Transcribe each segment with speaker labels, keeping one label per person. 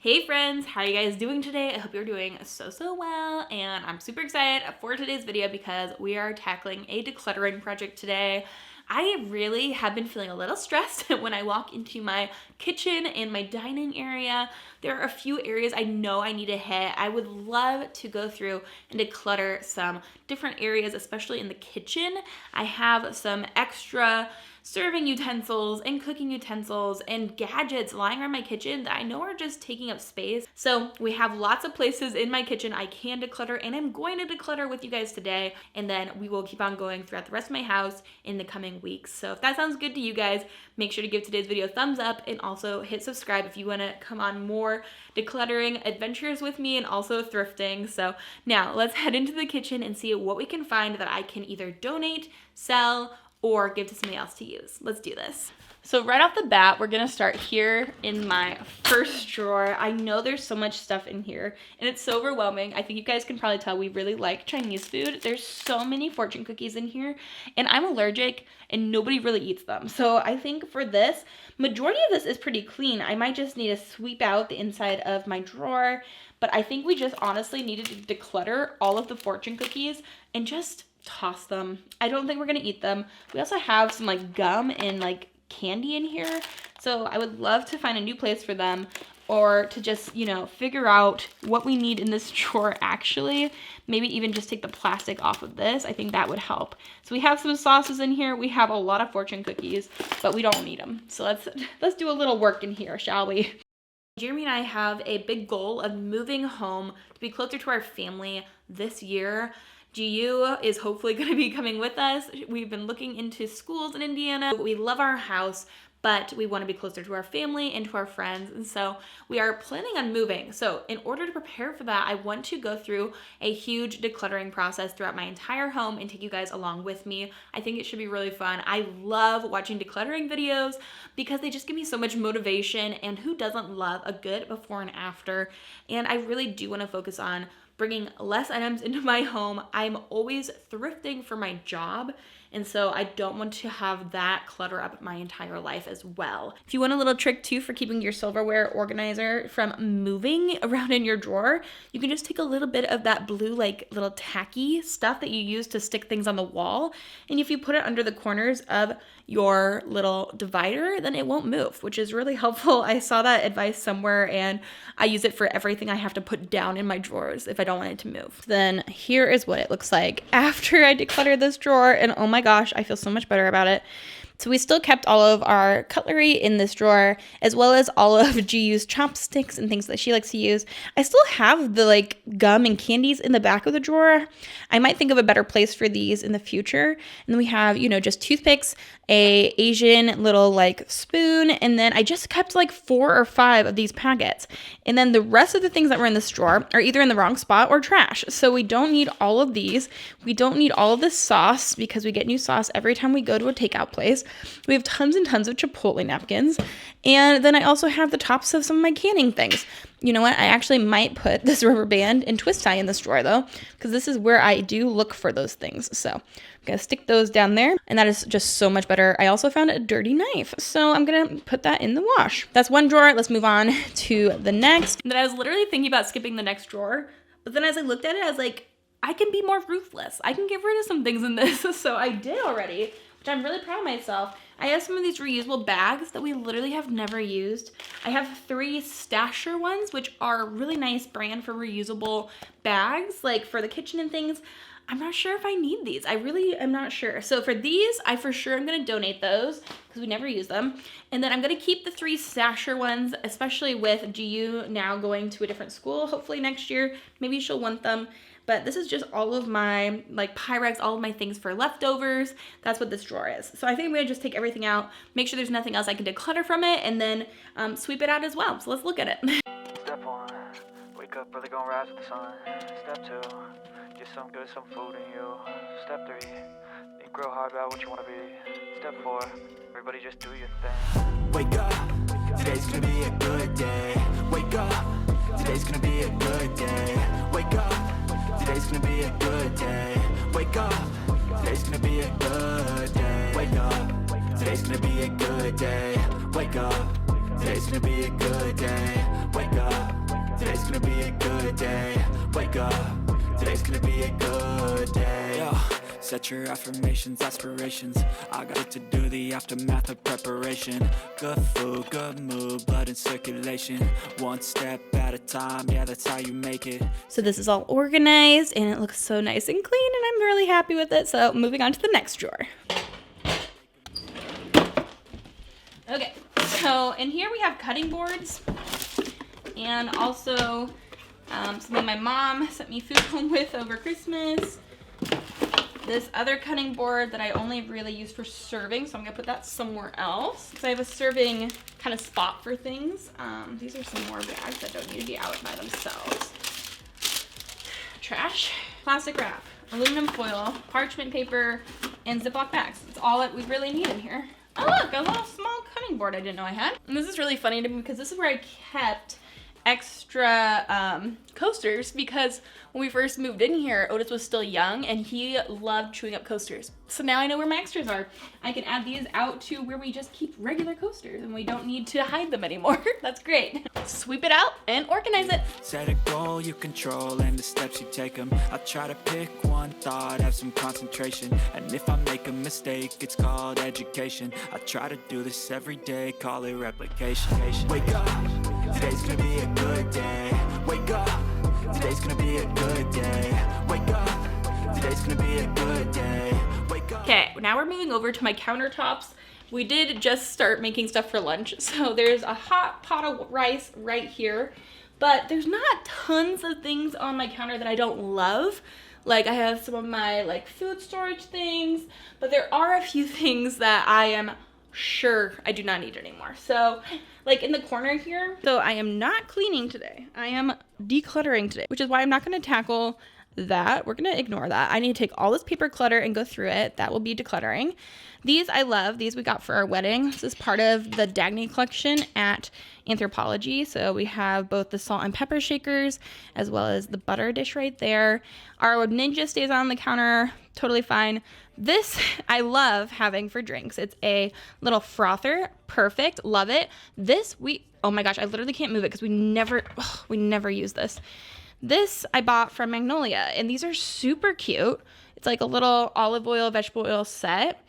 Speaker 1: Hey friends, how are you guys doing today? I hope you're doing so well, and I'm super excited for today's video because we are tackling a decluttering project today. I really have been feeling a little stressed when I walk into my kitchen and my dining area. There are a few areas I know I need to hit. I would love to go through and declutter some different areas, especially in the kitchen. I have some extra serving utensils and cooking utensils and gadgets lying around my kitchen that I know are just taking up space. So we have lots of places in my kitchen I can declutter, and I'm going to declutter with you guys today, and then we will keep on going throughout the rest of my house in the coming weeks. So if that sounds good to you guys, make sure to give today's video a thumbs up and also hit subscribe if you want to come on more decluttering adventures with me and also thrifting. So now let's head into the kitchen and see what we can find that I can either donate, sell, or give to somebody else to use. Let's do this. So right off the bat, we're gonna start here in my first drawer. I know there's so much stuff in here and it's so overwhelming. I think you guys can probably tell we really like Chinese food. There's so many fortune cookies in here and I'm allergic and nobody really eats them. So I think for this, majority of this is pretty clean. I might just need to sweep out the inside of my drawer, but I think we just honestly needed to declutter all of the fortune cookies and just toss them. I don't think we're gonna eat them. We also have some like gum and like candy in here, so I would love to find a new place for them, or to just, you know, figure out what we need in this drawer actually. Maybe even just take the plastic off of this. I think that would help. So we have some sauces in here. We have a lot of fortune cookies, but we don't need them. So let's do a little work in here, shall we? Jeremy and I have a big goal of moving home to be closer to our family this year. GU is hopefully going to be coming with us. We've been looking into schools in Indiana. We love our house, but we want to be closer to our family and to our friends, and so we are planning on moving. So in order to prepare for that, I want to go through a huge decluttering process throughout my entire home and take you guys along with me. I think it should be really fun. I love watching decluttering videos because they just give me so much motivation, and who doesn't love a good before and after? And I really do want to focus on bringing less items into my home. I'm always thrifting for my job, and so I don't want to have that clutter up my entire life as well. If you want a little trick too for keeping your silverware organizer from moving around in your drawer, you can just take a little bit of that blue like little tacky stuff that you use to stick things on the wall, and if you put it under the corners of your little divider, then it won't move, which is really helpful. I saw that advice somewhere and I use it for everything I have to put down in my drawers if I don't want it to move. Then here is what it looks like after I decluttered this drawer, and oh my gosh, I feel so much better about it. So we still kept all of our cutlery in this drawer, as well as all of GU's chopsticks and things that she likes to use. I still have the like gum and candies in the back of the drawer. I might think of a better place for these in the future. And then we have, you know, just toothpicks, a Asian little like spoon, and then I just kept like 4 or 5 of these packets. And then the rest of the things that were in this drawer are either in the wrong spot or trash. So we don't need all of these. We don't need all of this sauce because we get new sauce every time we go to a takeout place. We have tons and tons of Chipotle napkins. And then I also have the tops of some of my canning things. You know what? I actually might put this rubber band and twist tie in this drawer though, because this is where I do look for those things. So I'm going to stick those down there, and that is just so much better. I also found a dirty knife, so I'm going to put that in the wash. That's one drawer. Let's move on to the next. And then I was literally thinking about skipping the next drawer, but then as I looked at it, I was like, I can be more ruthless. I can get rid of some things in this. So I did already, which I'm really proud of myself. I have some of these reusable bags that we literally have never used. I have 3 Stasher ones, which are a really nice brand for reusable bags, like for the kitchen and things. I'm not sure if I need these. I really am not sure. So for these, I for sure am gonna donate those because we never use them. And then I'm gonna keep the 3 Stasher ones, especially with GU now going to a different school, hopefully next year. Maybe she'll want them. But this is just all of my like Pyrex, all of my things for leftovers. That's what this drawer is. So I think I'm gonna just take everything out, make sure there's nothing else I can declutter from it, and then sweep it out as well. So let's look at it.
Speaker 2: Step 1, wake up, really gonna rise with the sun. Step 2, get some good, some food in you. Step 3, think real hard about what you wanna be. Step 4, everybody just do your thing.
Speaker 3: Wake up, today's gonna be a good day. Wake up, today's gonna be a good day. Wake up, today's gonna be a good day. Wake up, today's gonna be a good day. Wake up, today's gonna be a good day. Wake up, Today's gonna be a good day. Wake up. Today's gonna be a good day. Wake up. Today's gonna be a good day. Yo, set your affirmations, aspirations. I got it to do the aftermath of preparation. Good food, good mood, blood in circulation. One step at a time, yeah, that's how you make it.
Speaker 1: So this is all organized and it looks so nice and clean, and I'm really happy with it. So moving on to the next drawer. Okay, so in here we have cutting boards, and also something my mom sent me food home with over Christmas. This other cutting board that I only really use for serving, so I'm gonna put that somewhere else because I have a serving kind of spot for things. These are some more bags that don't need to be out by themselves. Trash, plastic wrap, aluminum foil, parchment paper, and Ziploc bags. That's all that we really need in here. Oh look, a little small cutting board I didn't know I had. And this is really funny to me because this is where I kept extra coasters, because when we first moved in here, Otis was still young and he loved chewing up coasters. So now I know where my extras are. I can add these out to where we just keep regular coasters and we don't need to hide them anymore. That's great. Sweep it out and organize it.
Speaker 3: Set a goal you control and the steps you take them. I try to pick one thought, have some concentration. And if I make a mistake, it's called education. I try to do this every day, call it replication. Wake up, today's gonna be a good day. Wake up, today's gonna be a good day. Wake up, today's gonna be a good day. Wake up.
Speaker 1: Okay, now we're moving over to my countertops. We did just start making stuff for lunch, so there's a hot pot of rice right here, but there's not tons of things on my counter that I don't love. Like, I have some of my like food storage things, but there are a few things that I am sure I do not need anymore. So like in the corner here, so I am not cleaning today. I am decluttering today, which is why I'm not going to tackle that. We're going to ignore that. I need to take all this paper clutter and go through it. That will be decluttering. These I love. These we got for our wedding. This is part of the Dagny collection at Anthropology. So we have both the salt and pepper shakers as well as the butter dish right there. Our Ninja stays on the counter, totally fine. This I love having for drinks. It's a little frother, perfect, love it. This oh my gosh, I literally can't move it because we never use this. This I bought from Magnolia, and these are super cute. It's like a little olive oil, vegetable oil set,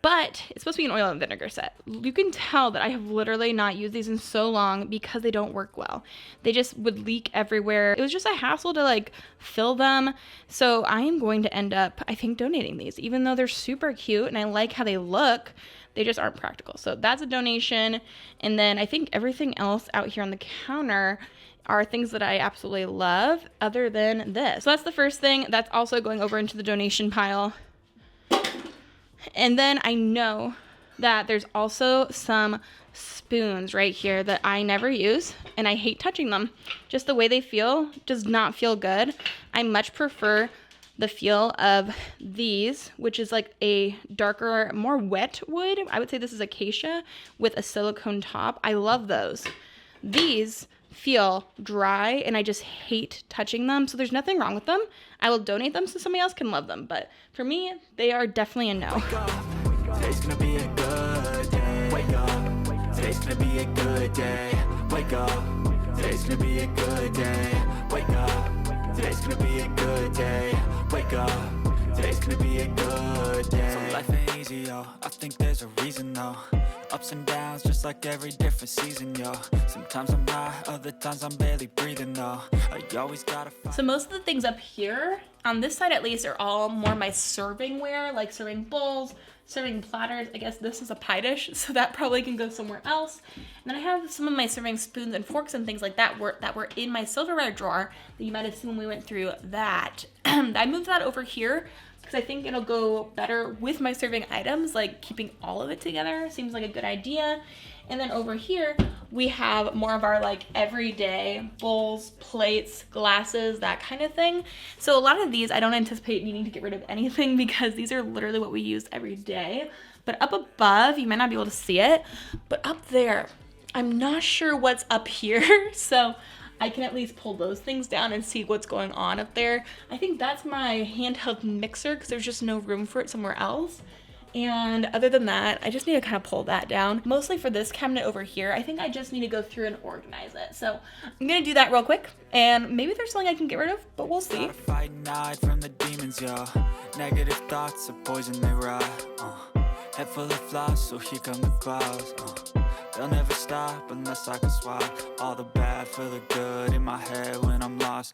Speaker 1: but it's supposed to be an oil and vinegar set. You can tell that I have literally not used these in so long because they don't work well. They just would leak everywhere. It was just a hassle to like fill them. So I am going to end up, I think, donating these, even though they're super cute and I like how they look. They just aren't practical. So that's a donation. And then I think everything else out here on the counter are things that I absolutely love other than this. So that's the first thing. That's also going over into the donation pile. And then I know that there's also some spoons right here that I never use and I hate touching them. Just the way they feel does not feel good. I much prefer the feel of these, which is like a darker, more wet wood. I would say this is acacia with a silicone top. I love those. These feel dry and I just hate touching them. So there's nothing wrong with them. I will donate them so somebody else can love them. But for me, they are definitely a no.
Speaker 3: Wake up, today's gonna be a good day. Wake up, today's gonna be a good day. Wake up, today's gonna be a good day. Wake up, today's gonna be a good day. Wake up, today's gonna be a good day. So life ain't easy, yo. I think there's a reason, though. Ups and downs, just like every different season, yo. Sometimes I'm high, other times I'm barely breathing, though. I always gotta find.
Speaker 1: So most of the things up here, on this side at least, are all more my servingware, like serving bowls, serving platters. I guess this is a pie dish, so that probably can go somewhere else. And then I have some of my serving spoons and forks and things like that were in my silverware drawer that you might have seen when we went through that. I moved that over here because I think it'll go better with my serving items, like keeping all of it together seems like a good idea. And then over here, we have more of our like everyday bowls, plates, glasses, that kind of thing. So a lot of these, I don't anticipate needing to get rid of anything because these are literally what we use every day. But up above, you might not be able to see it, but up there, I'm not sure what's up here. So I can at least pull those things down and see what's going on up there. I think that's my handheld mixer because there's just no room for it somewhere else. And other than that, I just need to kind of pull that down. Mostly for this cabinet over here, I think I just need to go through and organize it. So I'm gonna do that real quick, and maybe there's something I can get rid of, but we'll see.
Speaker 3: Fight and hide from the demons, yo. Negative thoughts are poison, they rot. Head full of flies, so here come the clouds. They'll never stop unless I can swap all the bad for the good in my head when I'm lost.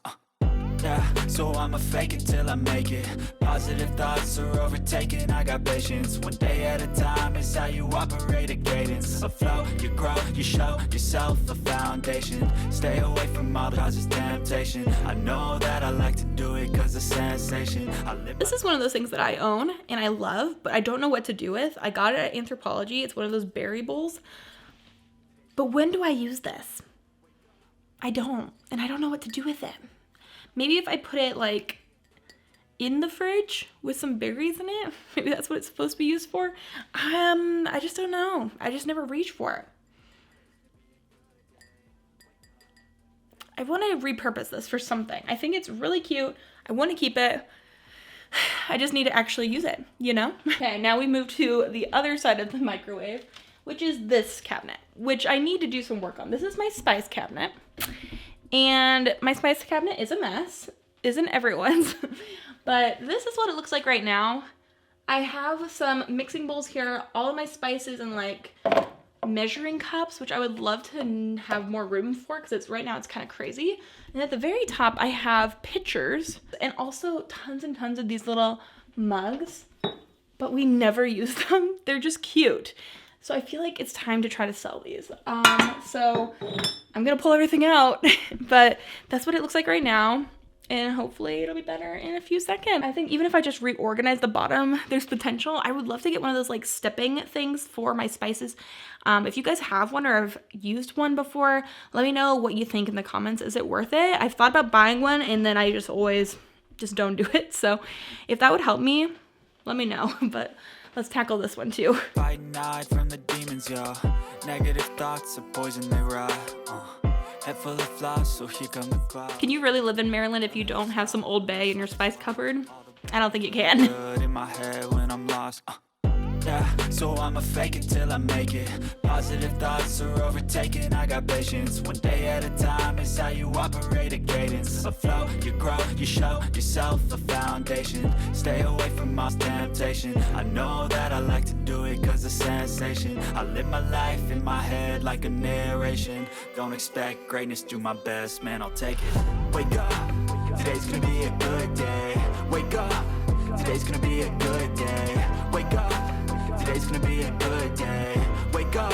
Speaker 3: Yeah, so I'ma fake it till I make it. Positive thoughts are overtaken, I got patience. One day at a time is how you operate a cadence. A flow, you grow, you show yourself a foundation. Stay away from all the causes temptation. I know that I like to do it cause it's sensation.
Speaker 1: This is one of those things that I own and I love, but I don't know what to do with. I got it at Anthropologie. It's one of those berry bowls. But when do I use this? I don't, and I don't know what to do with it. Maybe if I put it like in the fridge with some berries in it, maybe that's what it's supposed to be used for. I just don't know. I just never reach for it. I want to repurpose this for something. I think it's really cute. I want to keep it. I just need to actually use it, you know? Okay, now we move to the other side of the microwave, which is this cabinet, which I need to do some work on. This is my spice cabinet. And my spice cabinet is a mess, isn't everyone's, but this is what it looks like right now. I have some mixing bowls here, all of my spices and like measuring cups, which I would love to have more room for because right now it's kind of crazy. And at the very top, I have pitchers and also tons and tons of these little mugs, but we never use them. They're just cute. So I feel like it's time to try to sell these. So I'm gonna pull everything out, but that's what it looks like right now. And hopefully it'll be better in a few seconds. I think even if I just reorganize the bottom, there's potential. I would love to get one of those like stepping things for my spices. If you guys have one or have used one before, let me know what you think in the comments. Is it worth it? I've thought about buying one and then I just always just don't do it. So if that would help me, let me know. But let's tackle this one too.
Speaker 3: Fight and hide from the demons, yo. Negative thoughts are poison, they rot. Head full of flies, so here come the clouds.
Speaker 1: Can you really live in Maryland if you don't have some Old Bay in your spice cupboard? I don't think you can.
Speaker 3: Good in my head when I'm lost. Yeah, so I'ma fake it till I make it. Positive thoughts are overtaken, I got patience. One day at a time is how you operate a cadence. A flow, you grow, you show yourself a foundation. Stay away from all temptation. I know that I like to do it cause it's sensation. I live my life in my head like a narration. Don't expect greatness, do my best, man, I'll take it. Wake up, today's gonna be a good day. Wake up, today's gonna be a good day. Wake up, today's gonna be a good day. Wake up,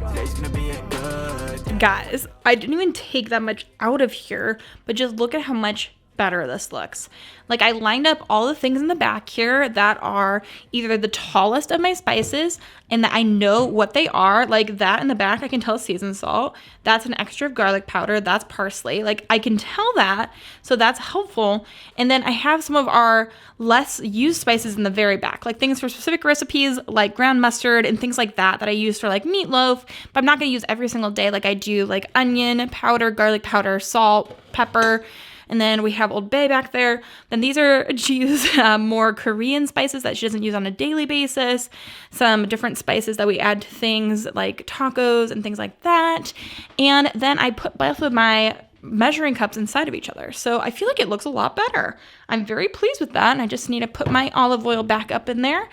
Speaker 3: today's gonna be a good day.
Speaker 1: Guys, I didn't even take that much out of here, but just look at how much better this looks. Like I lined up all the things in the back here that are either the tallest of my spices and that I know what they are. Like that in the back, I can tell seasoned salt. That's an extra of garlic powder. That's parsley. Like I can tell that. So that's helpful. And then I have some of our less used spices in the very back, like things for specific recipes like ground mustard and things like that I use for like meatloaf, but I'm not going to use every single day like I do like onion powder, garlic powder, salt, pepper. And then we have Old Bay back there. Then these are Jiu's more Korean spices that she doesn't use on a daily basis. Some different spices that we add to things like tacos and things like that. And then I put both of my measuring cups inside of each other. So I feel like it looks a lot better. I'm very pleased with that. And I just need to put my olive oil back up in there.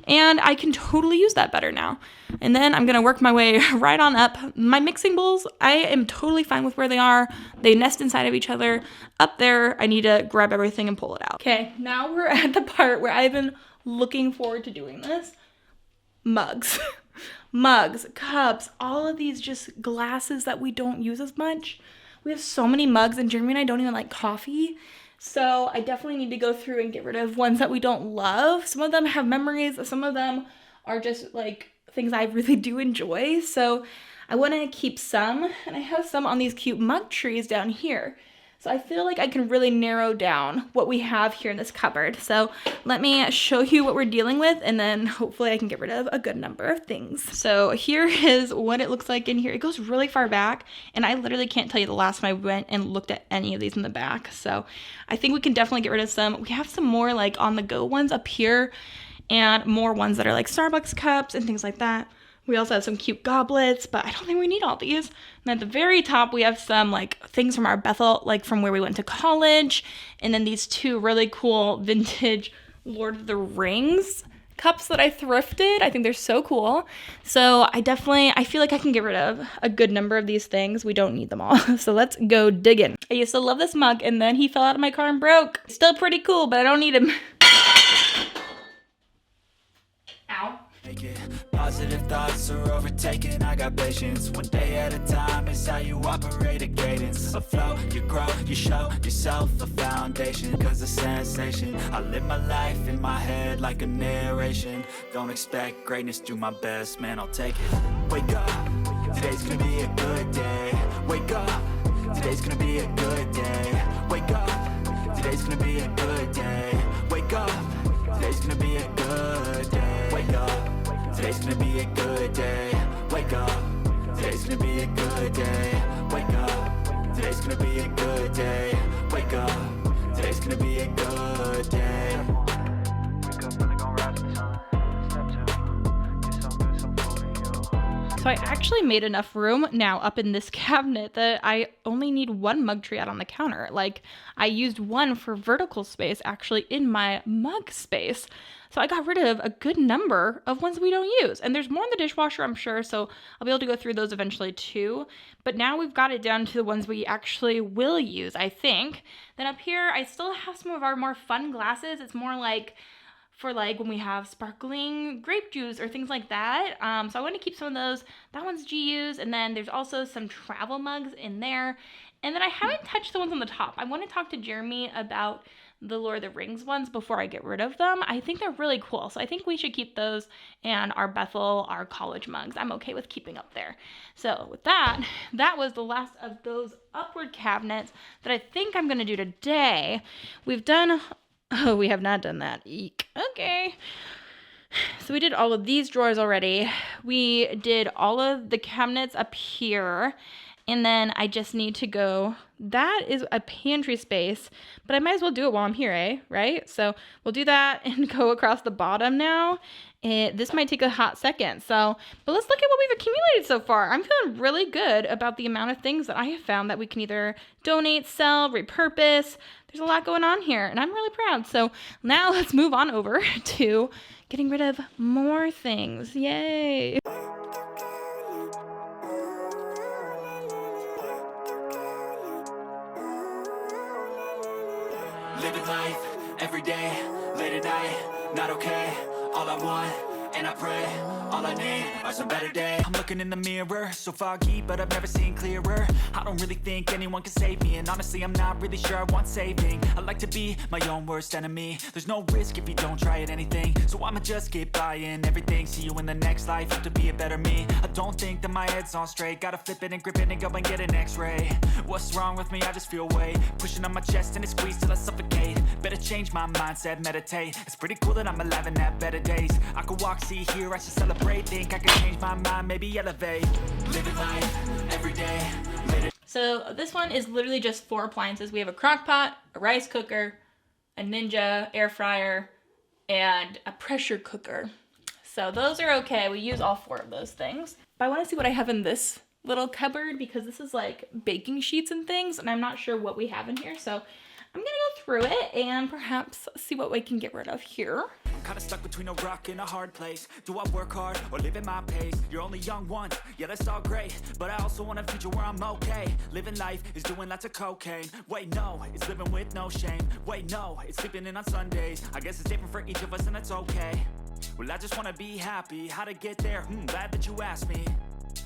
Speaker 1: And I can totally use that better now. And then I'm going to work my way right on up. My mixing bowls, I am totally fine with where they are. They nest inside of each other. Up there, I need to grab everything and pull it out. Okay, now we're at the part where I've been looking forward to doing this. Mugs. Mugs, cups, all of these just glasses that we don't use as much. We have so many mugs, and Jeremy and I don't even like coffee. So I definitely need to go through and get rid of ones that we don't love. Some of them have memories. Some of them are just like things I really do enjoy. So I want to keep some, and I have some on these cute mug trees down here. So I feel like I can really narrow down what we have here in this cupboard. So let me show you what we're dealing with, and then hopefully I can get rid of a good number of things. So here is what it looks like in here. It goes really far back, and I literally can't tell you the last time I went and looked at any of these in the back. So I think we can definitely get rid of some. We have some more like on the go ones up here, and more ones that are like Starbucks cups and things like that. We also have some cute goblets, but I don't think we need all these. And at the very top, we have some like things from our Bethel, like from where we went to college. And then these two really cool vintage Lord of the Rings cups that I thrifted. I think they're so cool. So I feel like I can get rid of a good number of these things. We don't need them all. So let's go digging. I used to love this mug, and then he fell out of my car and broke. Still pretty cool, but I don't need him. Ow.
Speaker 3: Positive thoughts are overtaken, I got patience. One day at a time is how you operate a cadence. A flow, you grow, you show yourself a foundation. Cause a sensation, I live my life in my head like a narration. Don't expect greatness, do my best, man, I'll take it. Wake up, today's gonna be a good day. Wake up, today's gonna be a good day. Wake up, today's gonna be a good day. Wake up, today's gonna be a good day. Wake up. Today's gonna be a good day. Wake up. Today's gonna be a good day. Wake up. Today's gonna be a good day. Wake up. Today's gonna be a good day.
Speaker 2: Wake up, really gonna rise to the sun. Step 2, get some good, some food in you.
Speaker 1: So I actually made enough room now up in this cabinet that I only need one mug tray out on the counter. Like, I used one for vertical space actually in my mug space. So I got rid of a good number of ones we don't use. And there's more in the dishwasher, I'm sure, so I'll be able to go through those eventually too. But now we've got it down to the ones we actually will use, I think. Then up here, I still have some of our more fun glasses. It's more like for like when we have sparkling grape juice or things like that. So I want to keep some of those. That one's GUs. And then there's also some travel mugs in there. And then I haven't touched the ones on the top. I want to talk to Jeremy about the Lord of the Rings ones before I get rid of them. I think they're really cool. So I think we should keep those, and our Bethel, our college mugs, I'm okay with keeping up there. So with that, that was the last of those upward cabinets that I think I'm going to do today. We have not done that. Eek. Okay. So we did all of these drawers already. We did all of the cabinets up here. And then I just need to go, that is a pantry space, but I might as well do it while I'm here, right? So we'll do that and go across the bottom now. This might take a hot second. But let's look at what we've accumulated so far. I'm feeling really good about the amount of things that I have found that we can either donate, sell, repurpose. There's a lot going on here, and I'm really proud. So now let's move on over to getting rid of more things. Yay!
Speaker 3: Living life, every day, late at night, not okay. All I want, and I pray, all I need are some better days. I'm looking in the mirror, so foggy, but I've never seen clearer. I don't really think anyone can save me, and honestly I'm not really sure I want saving. I like to be my own worst enemy. There's no risk if you don't try at anything, so I'ma just keep buying everything. See you in the next life, have to be a better me. I don't think that my head's on straight, gotta flip it and grip it and go and get an x-ray. What's wrong with me? I just feel weight pushing on my chest and it squeezes till I suffocate. Better change my mindset, meditate. It's pretty cool that I'm alive and have better days. I could walk, see, hear, I should celebrate. Think I could change my mind, maybe elevate. Living life, every day.
Speaker 1: So this one is literally just 4 appliances. We have a crock pot, a rice cooker, a Ninja air fryer, and a pressure cooker. So those are okay. We use all 4 of those things. But I want to see what I have in this little cupboard because this is like baking sheets and things, and I'm not sure what we have in here. So I'm gonna go through it and perhaps see what we can get rid of here.
Speaker 3: Kinda stuck between a rock and a hard place. Do I work hard or live at my pace? You're only young once, yeah, that's all great, but I also want a future where I'm okay. Living life is doing lots of cocaine. Wait, no, it's living with no shame. Wait, no, it's sleeping in on Sundays. I guess it's different for each of us and that's okay. Well, I just wanna be happy. How to get there? Glad that you asked me.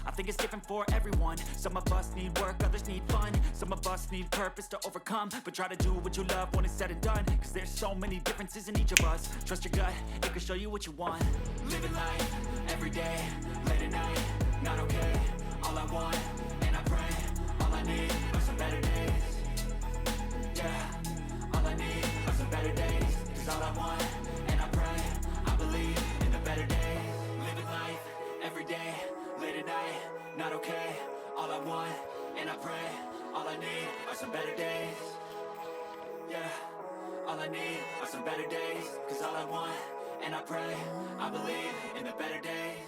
Speaker 3: I think it's different for everyone. Some of us need work, others need fun. Some of us need purpose to overcome. But try to do what you love when it's said and done. Cause there's so many differences in each of us. Trust your gut, it can show you what you want. Living life, every day, late at night, not okay. All I want, and I pray, all I need are some better days. Yeah, all I need are some better days. Cause all I want, and I pray, I believe in the better days. Living life, every day, late at night, not okay. All I want, and I pray, all I need are some better days. Yeah, all I need are some better days. Cause all I want, and I pray, I believe in the better days.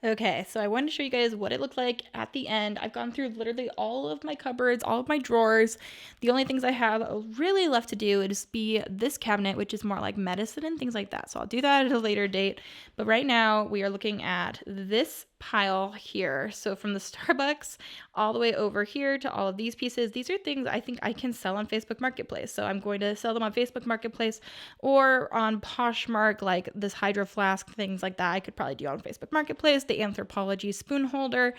Speaker 1: Okay, so I wanted to show you guys what it looked like at the end. I've gone through literally all of my cupboards, all of my drawers. The only things I have really left to do is be this cabinet, which is more like medicine and things like that. So I'll do that at a later date. But right now we are looking at this pile here. So from the Starbucks all the way over here to all of these pieces, these are things I think I can sell on Facebook Marketplace. So I'm going to sell them on Facebook Marketplace or on Poshmark, like this Hydro Flask, things like that. I could probably do on Facebook Marketplace. The Anthropology spoon holder.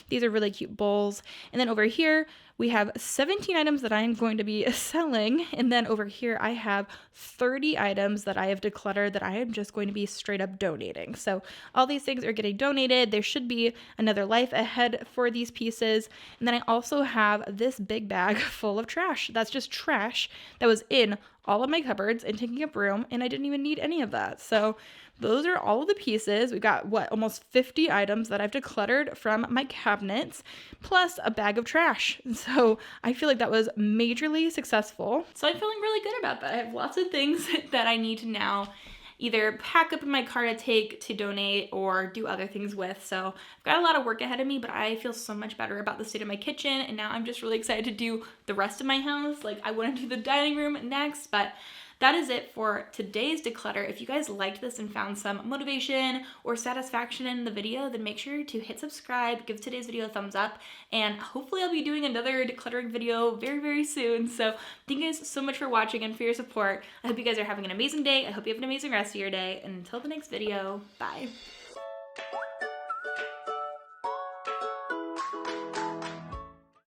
Speaker 1: These are really cute bowls. And then over here, we have 17 items that I am going to be selling. And then over here, I have 30 items that I have decluttered that I am just going to be straight up donating. So all these things are getting donated. There should be another life ahead for these pieces. And then I also have this big bag full of trash. That's just trash that was in all of my cupboards and taking up room, and I didn't even need any of that. So those are all of the pieces. We've got almost 50 items that I've decluttered from my cabinets, plus a bag of trash. And so I feel like that was majorly successful. So I'm feeling really good about that. I have lots of things that I need to now either pack up in my car to take to donate or do other things with. So I've got a lot of work ahead of me, but I feel so much better about the state of my kitchen. And now I'm just really excited to do the rest of my house. Like I want to do the dining room next, but that is it for today's declutter. If you guys liked this and found some motivation or satisfaction in the video, then make sure to hit subscribe, give today's video a thumbs up, and hopefully I'll be doing another decluttering video very, very soon. So thank you guys so much for watching and for your support. I hope you guys are having an amazing day. I hope you have an amazing rest of your day. And until the next video, bye.